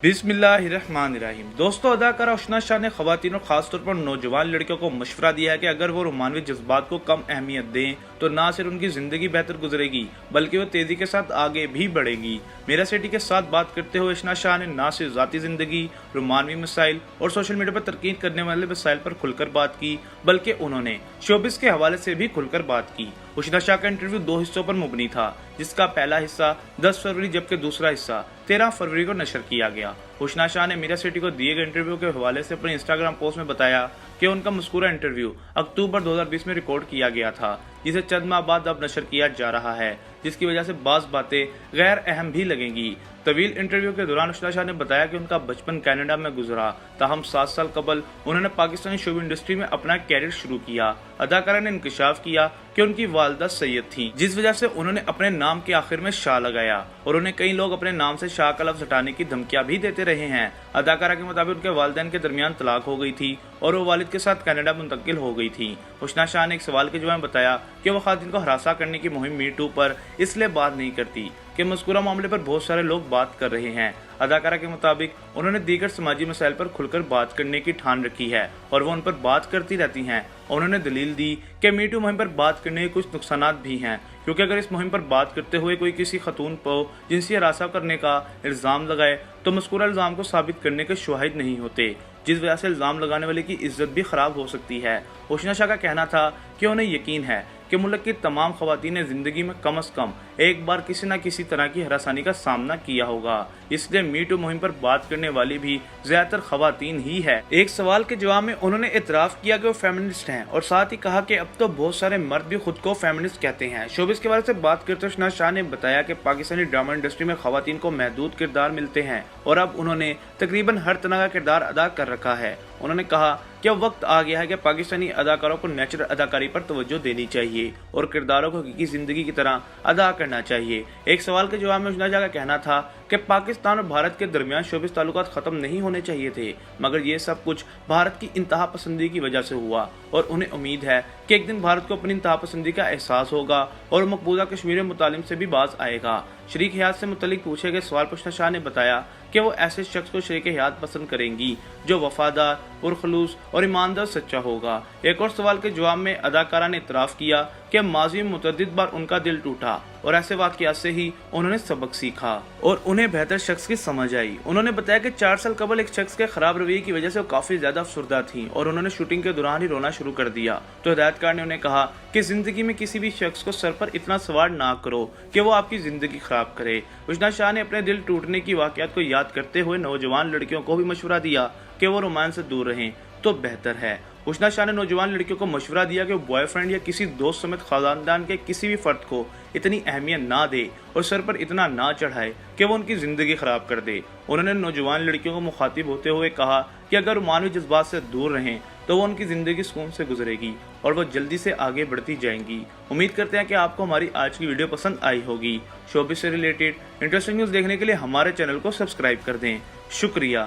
बिस्मिल्लाहिर्रहमानिर्रहीम। दोस्तों, अदाकारा उशना शाह ने खवातीन और खासतौर पर नौजवान लड़कियों को मशवरा दिया है कि अगर वो रोमानवी जज्बात को कम अहमियत दें तो ना सिर्फ उनकी जिंदगी बेहतर गुजरेगी बल्कि वो तेजी के साथ आगे भी बढ़ेगी। मीरा सेठी के साथ बात करते हुए उशना शाह ने ना सिर्फ जाती जिंदगी, रोमानवी मसाइल और सोशल मीडिया पर तरकीब करने वाले मसाइल पर खुलकर बात की, बल्कि उन्होंने शोबिस के हवाले से भी खुलकर बात की। उशना शाह का इंटरव्यू 2 हिस्सों पर मुबनी था, जिसका पहला हिस्सा 10 फरवरी जबकि दूसरा हिस्सा 13 फरवरी को नशर किया गया। उशना शाह ने मीरा सेठी को दिए गए इंटरव्यू के हवाले से अपने इंस्टाग्राम पोस्ट में बताया कि उनका मज़कूरा इंटरव्यू अक्टूबर 2020 में रिकॉर्ड किया गया था, जिसे चंद माह बाद अब नशर किया जा रहा है, जिसकी वजह से बाज़ बातें गैर अहम भी लगेंगी। तवील इंटरव्यू के दौरान उशना शाह ने बताया कि उनका बचपन कनाडा में गुजरा, ताहम 7 साल कबल उन्होंने पाकिस्तानी शोबी इंडस्ट्री में अपना कैरियर शुरू किया। अदाकारा ने इंकशाफ किया कि उनकी वालदा सैयद थी, जिस वजह से उन्होंने अपने नाम के आखिर में शाह लगाया और उन्हें कई लोग अपने नाम से शाह का लफ्ज हटाने की धमकियां भी देते रहे हैं। अदाकारा के मुताबिक उनके वालिदैन के दरमियान तलाक हो गई थी और वो वालिद के साथ कनाडा मुंतकिल हो गई थी। उशना शाह ने एक सवाल के जवाब में बताया कि वो खातिन को हरासा करने की मुहिम मी टू पर इसलिए बात नहीं करती कि मज़कूरा मामले पर बहुत सारे लोग बात कर रहे हैं। अदाकारा के मुताबिक उन्होंने दीगर समाजी मसाइल पर खुलकर बात करने की ठान रखी है और वो उन पर बात करती रहती हैं। उन्होंने दलील दी कि मी टू मुहिम पर बात करने के कुछ नुकसानात भी हैं, क्योंकि अगर इस मुहिम पर बात करते हुए कोई किसी खतून को जिनसी हरासा करने का इल्ज़ाम लगाए तो मज़कूरा इल्ज़ाम को साबित करने के शवाहिद नहीं होते, जिस वजह से इल्ज़ाम लगाने वाले की इज्जत भी खराब हो सकती है। उशना शाह का कहना था कि उन्हें यकीन है कि मुल्क की तमाम खवातीन ने जिंदगी में कम से कम एक बार किसी न किसी तरह की हरासानी का सामना किया होगा, इसलिए मी टू मुहिम पर बात करने वाली भी ज्यादातर खवातीन ही है। एक सवाल के जवाब में उन्होंने इतराफ किया कि वो फेमिनिस्ट हैं और साथ ही कहा कि अब तो बहुत सारे मर्द भी खुद को फेमिनिस्ट कहते हैं। शोबिस के बारे से बात करते हुए उशना शाह ने बताया कि पाकिस्तानी ड्रामा इंडस्ट्री में खवातीन को महदूद किरदार मिलते हैं और अब उन्होंने तकरीबन हर तरह का किरदार अदा कर रखा है। उन्होंने कहा कि अब वक्त आ गया है कि पाकिस्तानी अदाकारों को नेचुरल अदाकारी पर तवज्जो देनी चाहिए और किरदारों को हकीकी जिंदगी की तरह अदा करना चाहिए। एक सवाल के जवाब में उशना शाह का कहना था कि पाकिस्तान और भारत के दरमियान शोबिस ताल्लुकात खत्म नहीं होने चाहिए थे, मगर ये सब कुछ भारत की इंतहा पसंदी की वजह से हुआ और उन्हें उम्मीद है कि एक दिन भारत को अपनी इंतहा पसंदी का एहसास होगा और मकबूजा कश्मीर मुतालिम से भी बाज आएगा। शरीक हयात से मुतल्लिक पूछे गए सवाल पर उशना शाह ने बताया कि वो ऐसे शख्स को शरीक हयात पसंद करेंगी जो वफादार, पुरखलूस और ईमानदार सच्चा होगा। एक और सवाल के जवाब में अदाकारा ने इतराफ किया कि माजी में मुतअद्दिद बार उनका दिल टूटा और ऐसे वाक़यात से ही उन्होंने सबक सीखा और उन्हें बेहतर शख्स की समझ आई। उन्होंने बताया कि 4 साल कबल एक शख्स के खराब रवैये की वजह से वो काफी ज्यादा अफसुर्दा थी और उन्होंने शूटिंग के दौरान ही रोना शुरू कर दिया, तो हिदायतकार ने उन्हें कहा कि जिंदगी में किसी भी शख्स को सर पर इतना सवार ना करो कि वो आपकी जिंदगी खराब करे। उशना शाह ने अपने दिल टूटने की वाक़यात को याद करते हुए नौजवान लड़कियों को भी मशवरा दिया कि वो रोमांस से दूर रहें तो बेहतर है। उशना शाह ने नौजवान लड़कियों को मशवरा दिया कि वो बॉयफ्रेंड या किसी दोस्त समेत खानदान के किसी भी फर्द को इतनी अहमियत ना दे और सर पर इतना ना चढ़ाए कि वो उनकी जिंदगी खराब कर दे। उन्होंने नौजवान लड़कियों को मुखातिब होते हुए कहा कि अगर मानवी जज्बात से दूर रहें तो वो उनकी जिंदगी सुकून से गुजरेगी और वो जल्दी से आगे बढ़ती जाएंगी। उम्मीद करते हैं कि आपको हमारी आज की वीडियो पसंद आई होगी। शोबिस से रिलेटेड इंटरेस्टिंग न्यूज़ देखने के लिए हमारे चैनल को सब्सक्राइब कर दें। शुक्रिया।